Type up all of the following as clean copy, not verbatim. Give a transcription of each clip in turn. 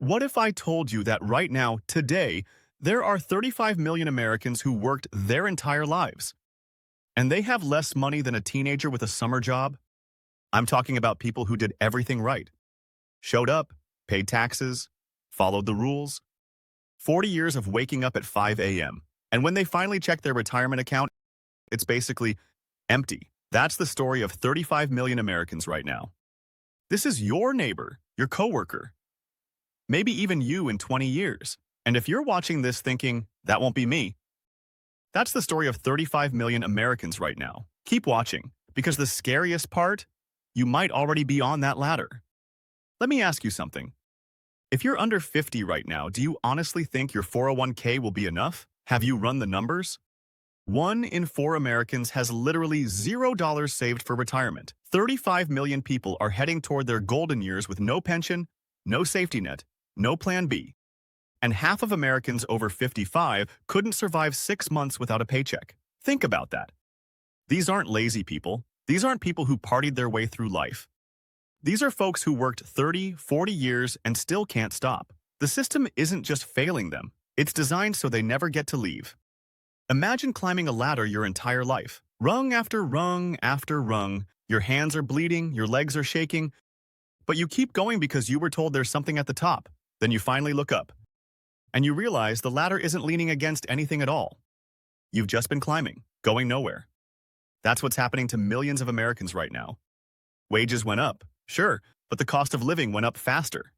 What if I told you that right now, today, there are 35 million Americans who worked their entire lives, and they have less money than a teenager with a summer job? I'm talking about people who did everything right. Showed up, paid taxes, followed the rules. 40 years of waking up at 5 a.m. And when they finally check their retirement account, it's basically empty. That's the story of 35 million Americans right now. This is your neighbor, your coworker, maybe even you in 20 years. And if you're watching this thinking, that won't be me, that's the story of 35 million Americans right now. Keep watching, because the scariest part, you might already be on that ladder. Let me ask you something. If you're under 50 right now, do you honestly think your 401k will be enough? Have you run the numbers? 1 in 4 Americans has literally $0 saved for retirement. 35 million people are heading toward their golden years with no pension, no safety net, no plan B. And half of Americans over 55 couldn't survive 6 months without a paycheck. Think about that. These aren't lazy people. These aren't people who partied their way through life. These are folks who worked 30, 40 years and still can't stop. The system isn't just failing them. It's designed so they never get to leave. Imagine climbing a ladder your entire life. Rung after rung after rung. Your hands are bleeding, your legs are shaking, but you keep going because you were told there's something at the top. Then you finally look up, and you realize the ladder isn't leaning against anything at all. You've just been climbing, going nowhere. That's what's happening to millions of Americans right now. Wages went up, sure, but the cost of living went up faster.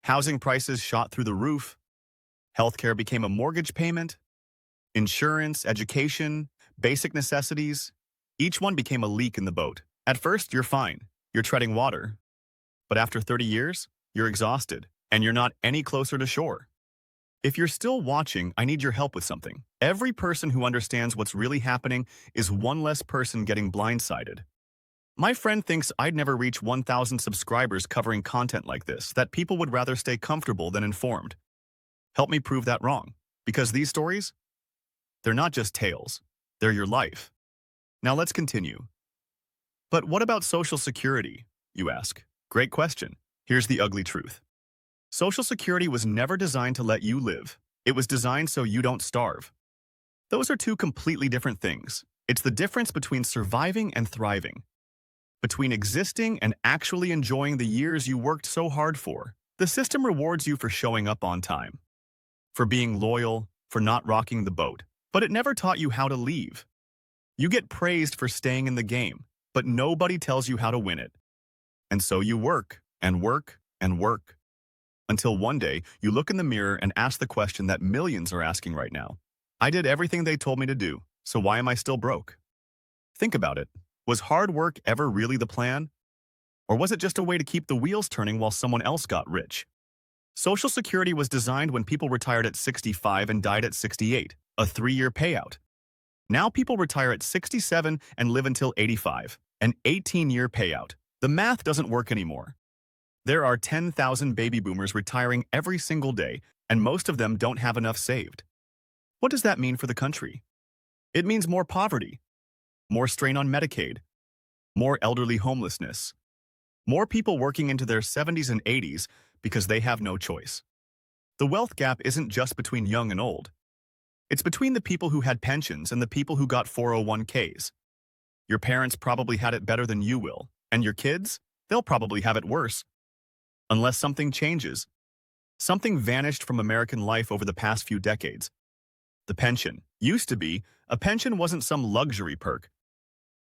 Housing prices shot through the roof. Healthcare became a mortgage payment. Insurance, education, basic necessities, each one became a leak in the boat. At first, you're fine. You're treading water. But after 30 years, you're exhausted, and you're not any closer to shore. If you're still watching, I need your help with something. Every person who understands what's really happening is one less person getting blindsided. My friend thinks I'd never reach 1,000 subscribers covering content like this, that people would rather stay comfortable than informed. Help me prove that wrong, because these stories, they're not just tales, they're your life. Now let's continue. But what about Social Security, you ask? Great question. Here's the ugly truth. Social Security was never designed to let you live. It was designed so you don't starve. Those are two completely different things. It's the difference between surviving and thriving, between existing and actually enjoying the years you worked so hard for. The system rewards you for showing up on time, for being loyal, for not rocking the boat, but it never taught you how to leave. You get praised for staying in the game, but nobody tells you how to win it. And so you work, and work, and work, until one day you look in the mirror and ask the question that millions are asking right now. I did everything they told me to do, so why am I still broke? Think about it. Was hard work ever really the plan? Or was it just a way to keep the wheels turning while someone else got rich? Social Security was designed when people retired at 65 and died at 68, a 3-year payout. Now people retire at 67 and live until 85, an 18-year payout. The math doesn't work anymore. There are 10,000 baby boomers retiring every single day, and most of them don't have enough saved. What does that mean for the country? It means more poverty, more strain on Medicaid, more elderly homelessness, more people working into their 70s and 80s because they have no choice. The wealth gap isn't just between young and old. It's between the people who had pensions and the people who got 401ks. Your parents probably had it better than you will, and your kids, they'll probably have it worse. Unless something changes. Something vanished from American life over the past few decades. The pension. Used to be, a pension wasn't some luxury perk.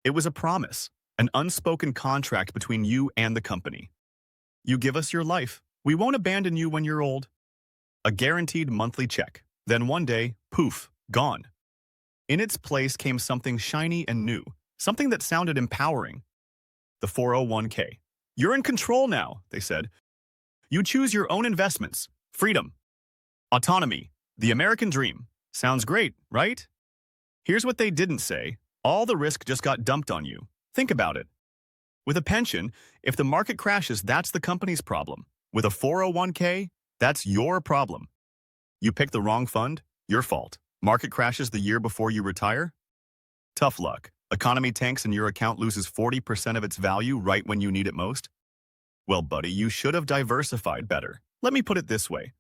It was a promise, an unspoken contract between you and the company. You give us your life. We won't abandon you when you're old. A guaranteed monthly check. Then one day, poof, gone. In its place came something shiny and new, something that sounded empowering. The 401k. You're in control now, they said. You choose your own investments. Freedom. Autonomy. The American dream. Sounds great, right? Here's what they didn't say. All the risk just got dumped on you. Think about it. With a pension, if the market crashes, that's the company's problem. With a 401k, that's your problem. You pick the wrong fund, your fault. Market crashes the year before you retire? Tough luck. Economy tanks and your account loses 40% of its value right when you need it most? Well, buddy, you should have diversified better. Let me put it this way.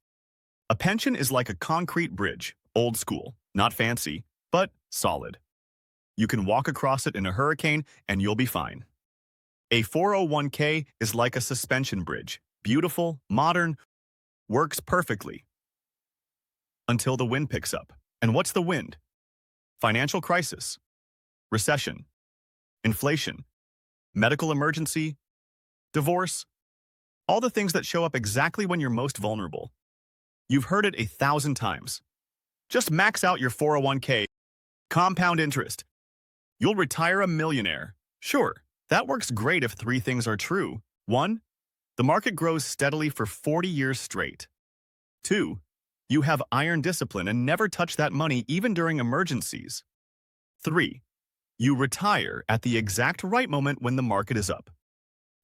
A pension is like a concrete bridge, old school, not fancy, but solid. You can walk across it in a hurricane and you'll be fine. A 401k is like a suspension bridge, beautiful, modern, works perfectly until the wind picks up. And what's the wind? Financial crisis, recession, inflation, medical emergency, divorce, all the things that show up exactly when you're most vulnerable. You've heard it 1,000 times. Just max out your 401k, compound interest. You'll retire a millionaire. Sure, that works great if three things are true. 1. The market grows steadily for 40 years straight. 2. You have iron discipline and never touch that money even during emergencies. 3. You retire at the exact right moment when the market is up.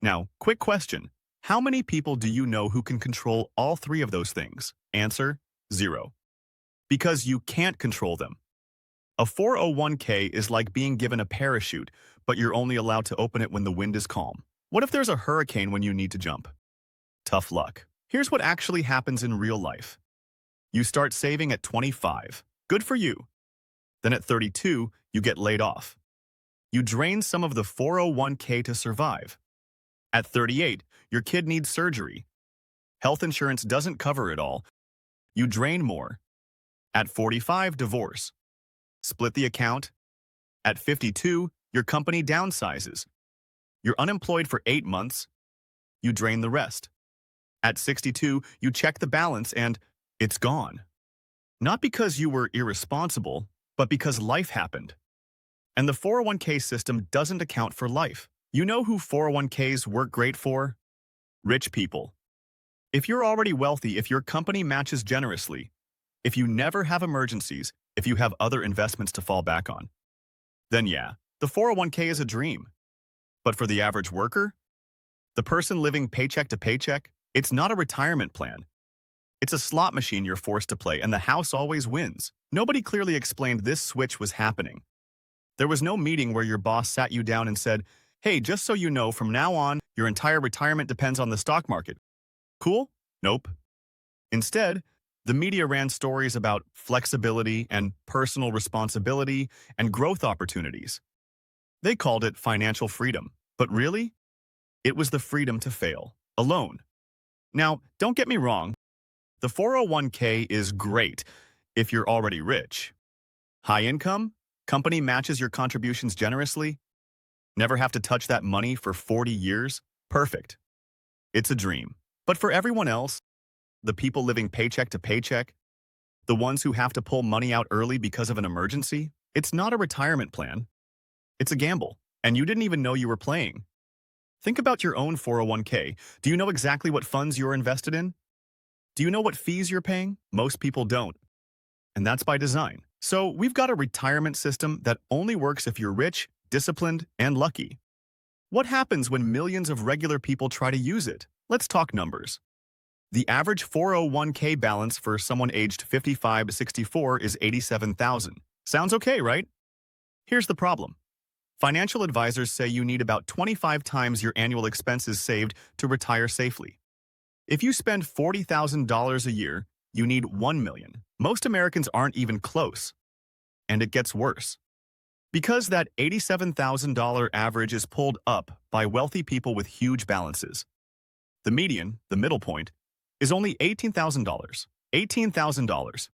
Now, quick question. How many people do you know who can control all three of those things? Answer, 0. Because you can't control them. A 401k is like being given a parachute, but you're only allowed to open it when the wind is calm. What if there's a hurricane when you need to jump? Tough luck. Here's what actually happens in real life. You start saving at 25. Good for you. Then at 32, you get laid off. You drain some of the 401k to survive. At 38, your kid needs surgery. Health insurance doesn't cover it all. You drain more. At 45, divorce. Split the account. At 52, your company downsizes. You're unemployed for 8 months. You drain the rest. At 62, you check the balance and it's gone. Not because you were irresponsible, but because life happened. And the 401k system doesn't account for life. You know who 401ks work great for? Rich people. If you're already wealthy, if your company matches generously, if you never have emergencies, if you have other investments to fall back on, then yeah, the 401k is a dream. But for the average worker, the person living paycheck to paycheck, it's not a retirement plan. It's a slot machine you're forced to play, and the house always wins. Nobody clearly explained this switch was happening. There was no meeting where your boss sat you down and said, hey, just so you know, from now on, your entire retirement depends on the stock market. Cool? Nope. Instead, the media ran stories about flexibility and personal responsibility and growth opportunities. They called it financial freedom, but really, it was the freedom to fail, alone. Now, don't get me wrong, the 401k is great if you're already rich. High income, company matches your contributions generously, never have to touch that money for 40 years, perfect. It's a dream. But for everyone else, the people living paycheck to paycheck, the ones who have to pull money out early because of an emergency, it's not a retirement plan. It's a gamble, and you didn't even know you were playing. Think about your own 401k. Do you know exactly what funds you're invested in? Do you know what fees you're paying? Most people don't. And that's by design. So we've got a retirement system that only works if you're rich, disciplined, and lucky. What happens when millions of regular people try to use it? Let's talk numbers. The average 401k balance for someone aged 55 to 64 is $87,000. Sounds okay, right? Here's the problem. Financial advisors say you need about 25 times your annual expenses saved to retire safely. If you spend $40,000 a year, you need $1 million. Most Americans aren't even close. And it gets worse. Because that $87,000 average is pulled up by wealthy people with huge balances. The median, the middle point, is only $18,000. $18,000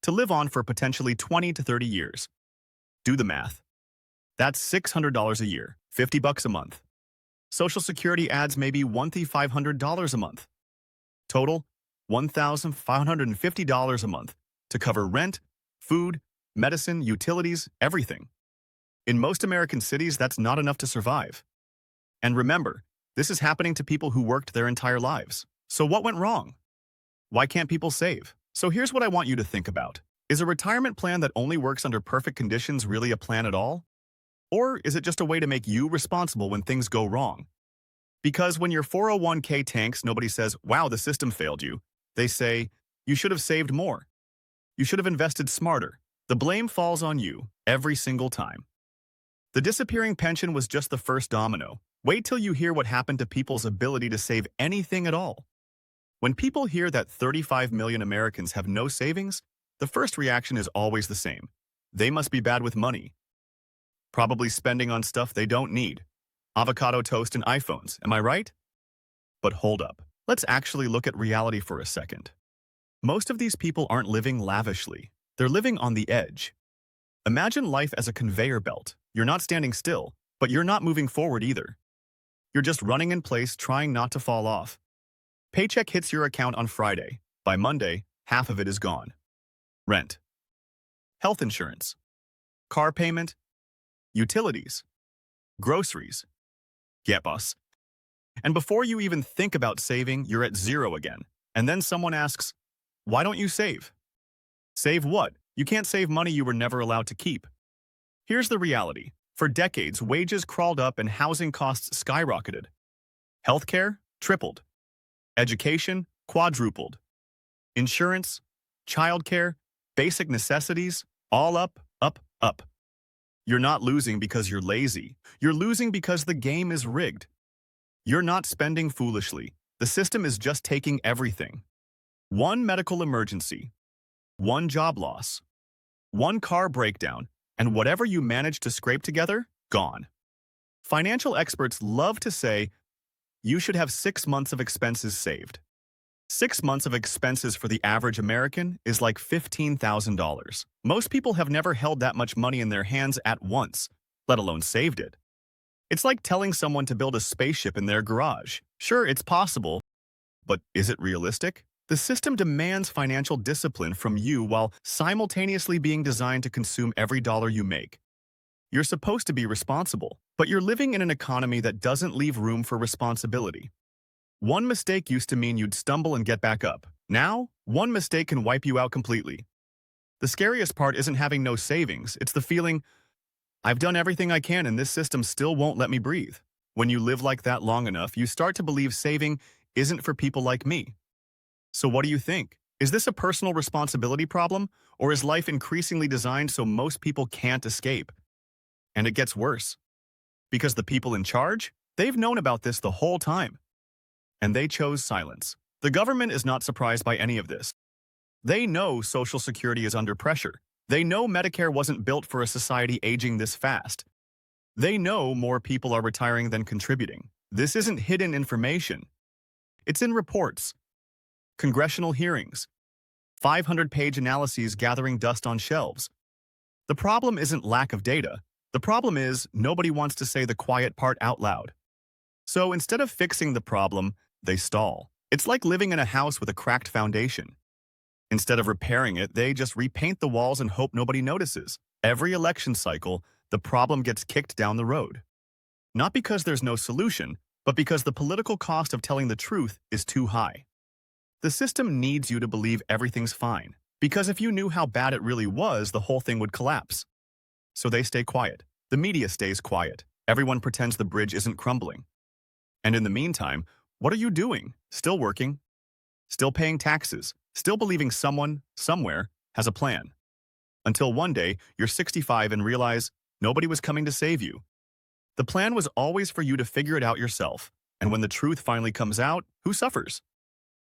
to live on for potentially 20 to 30 years. Do the math. That's $600 a year, $50 a month. Social Security adds maybe $1,500 a month. Total, $1,550 a month to cover rent, food, medicine, utilities, everything. In most American cities, that's not enough to survive. And remember, this is happening to people who worked their entire lives. So what went wrong? Why can't people save? So here's what I want you to think about. Is a retirement plan that only works under perfect conditions really a plan at all? Or is it just a way to make you responsible when things go wrong? Because when your 401k tanks, nobody says, wow, the system failed you. They say, you should have saved more. You should have invested smarter. The blame falls on you every single time. The disappearing pension was just the first domino. Wait till you hear what happened to people's ability to save anything at all. When people hear that 35 million Americans have no savings, the first reaction is always the same. They must be bad with money, probably spending on stuff they don't need. Avocado toast and iPhones, am I right? But hold up. Let's actually look at reality for a second. Most of these people aren't living lavishly. They're living on the edge. Imagine life as a conveyor belt. You're not standing still, but you're not moving forward either. You're just running in place, trying not to fall off. Paycheck hits your account on Friday. By Monday, half of it is gone. Rent, health insurance, car payment, utilities, groceries. Yeah, boss. And before you even think about saving, you're at zero again. And then someone asks, why don't you save? Save what? You can't save money you were never allowed to keep. Here's the reality. For decades, wages crawled up and housing costs skyrocketed. Healthcare tripled. Education quadrupled. Insurance, childcare, basic necessities, all up, up, up. You're not losing because you're lazy. You're losing because the game is rigged. You're not spending foolishly. The system is just taking everything. One medical emergency, one job loss, one car breakdown, and whatever you manage to scrape together, gone. Financial experts love to say, you should have 6 months of expenses saved. 6 months of expenses for the average American is like $15,000. Most people have never held that much money in their hands at once, let alone saved it. It's like telling someone to build a spaceship in their garage. Sure, it's possible, but is it realistic? The system demands financial discipline from you while simultaneously being designed to consume every dollar you make. You're supposed to be responsible, but you're living in an economy that doesn't leave room for responsibility. One mistake used to mean you'd stumble and get back up. Now, one mistake can wipe you out completely. The scariest part isn't having no savings, it's the feeling, I've done everything I can and this system still won't let me breathe. When you live like that long enough, you start to believe saving isn't for people like me. So what do you think? Is this a personal responsibility problem, or is life increasingly designed so most people can't escape? And it gets worse. Because the people in charge, they've known about this the whole time. And they chose silence. The government is not surprised by any of this. They know Social Security is under pressure. They know Medicare wasn't built for a society aging this fast. They know more people are retiring than contributing. This isn't hidden information. It's in reports, congressional hearings, 500-page analyses gathering dust on shelves. The problem isn't lack of data. The problem is nobody wants to say the quiet part out loud. So instead of fixing the problem, they stall. It's like living in a house with a cracked foundation. Instead of repairing it, they just repaint the walls and hope nobody notices. Every election cycle, the problem gets kicked down the road. Not because there's no solution, but because the political cost of telling the truth is too high. The system needs you to believe everything's fine, because if you knew how bad it really was, the whole thing would collapse. So they stay quiet. The media stays quiet. Everyone pretends the bridge isn't crumbling. And in the meantime, what are you doing? Still working, still paying taxes, still believing someone, somewhere, has a plan. Until one day, you're 65 and realize nobody was coming to save you. The plan was always for you to figure it out yourself. And when the truth finally comes out, who suffers?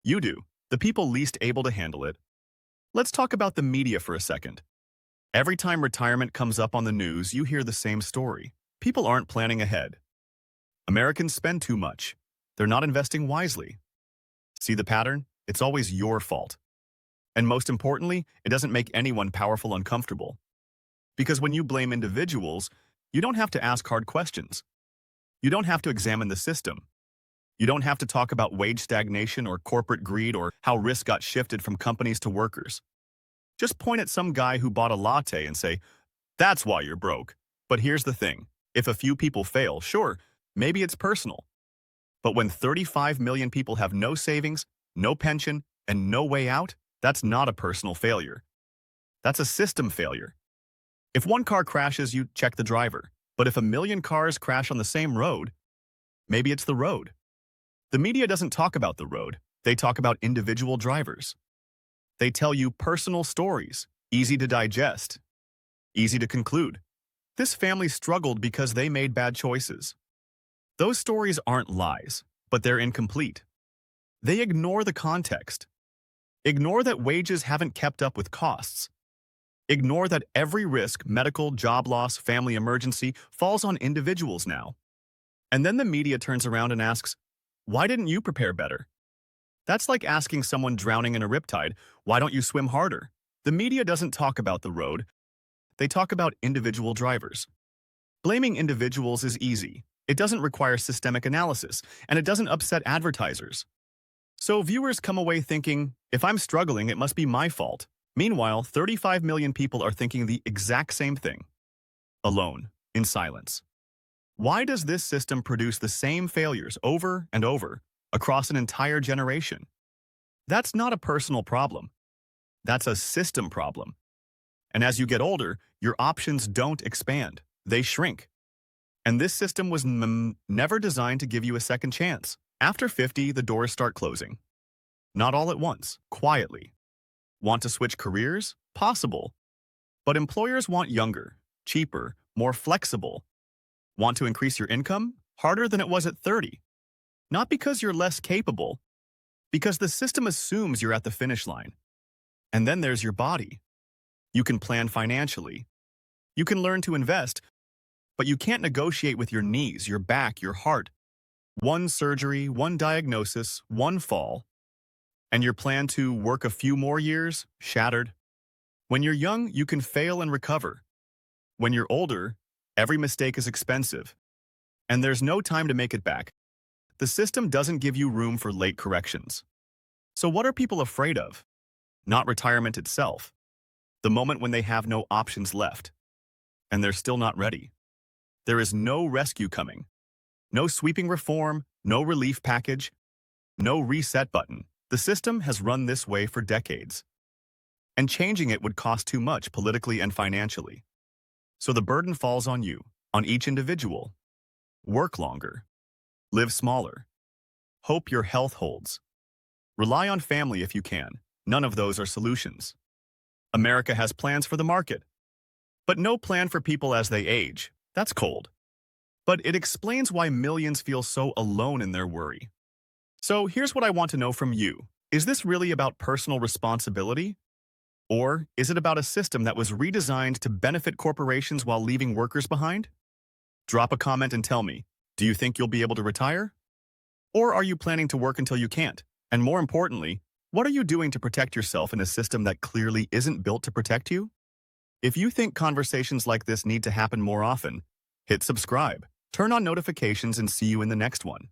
You do, the people least able to handle it. Let's talk about the media for a second. Every time retirement comes up on the news, you hear the same story. People aren't planning ahead. Americans spend too much. They're not investing wisely. See the pattern? It's always your fault. And most importantly, it doesn't make anyone powerful uncomfortable. Because when you blame individuals, you don't have to ask hard questions. You don't have to examine the system. You don't have to talk about wage stagnation or corporate greed or how risk got shifted from companies to workers. Just point at some guy who bought a latte and say, that's why you're broke. But here's the thing. If a few people fail, sure, maybe it's personal. But when 35 million people have no savings, no pension, and no way out, that's not a personal failure. That's a system failure. If one car crashes, you check the driver. But if a million cars crash on the same road, maybe it's the road. The media doesn't talk about the road. They talk about individual drivers. They tell you personal stories, easy to digest, easy to conclude. This family struggled because they made bad choices. Those stories aren't lies, but they're incomplete. They ignore the context. Ignore that wages haven't kept up with costs. Ignore that every risk, medical, job loss, family emergency, falls on individuals now. And then the media turns around and asks, why didn't you prepare better? That's like asking someone drowning in a riptide, why don't you swim harder? The media doesn't talk about the road. They talk about individual drivers. Blaming individuals is easy. It doesn't require systemic analysis, and it doesn't upset advertisers. So viewers come away thinking, if I'm struggling, it must be my fault. Meanwhile, 35 million people are thinking the exact same thing. Alone, in silence. Why does this system produce the same failures over and over across an entire generation? That's not a personal problem. That's a system problem. And as you get older, your options don't expand. They shrink. And this system was never designed to give you a second chance. After 50, the doors start closing. Not all at once, quietly. Want to switch careers? Possible. But employers want younger, cheaper, more flexible. Want to increase your income? Harder than it was at 30. Not because you're less capable, because the system assumes you're at the finish line. And then there's your body. You can plan financially. You can learn to invest, but you can't negotiate with your knees, your back, your heart. One surgery, one diagnosis, one fall, and your plan to work a few more years, shattered. When you're young, you can fail and recover. When you're older, every mistake is expensive, and there's no time to make it back. The system doesn't give you room for late corrections. So what are people afraid of? Not retirement itself. The moment when they have no options left, and they're still not ready. There is no rescue coming. No sweeping reform, no relief package, no reset button. The system has run this way for decades. And changing it would cost too much politically and financially. So the burden falls on you, on each individual. Work longer. Live smaller. Hope your health holds. Rely on family if you can. None of those are solutions. America has plans for the market, but no plan for people as they age. That's cold. But it explains why millions feel so alone in their worry. So here's what I want to know from you. Is this really about personal responsibility? Or is it about a system that was redesigned to benefit corporations while leaving workers behind? Drop a comment and tell me, do you think you'll be able to retire? Or are you planning to work until you can't? And more importantly, what are you doing to protect yourself in a system that clearly isn't built to protect you? If you think conversations like this need to happen more often, hit subscribe, turn on notifications, and see you in the next one.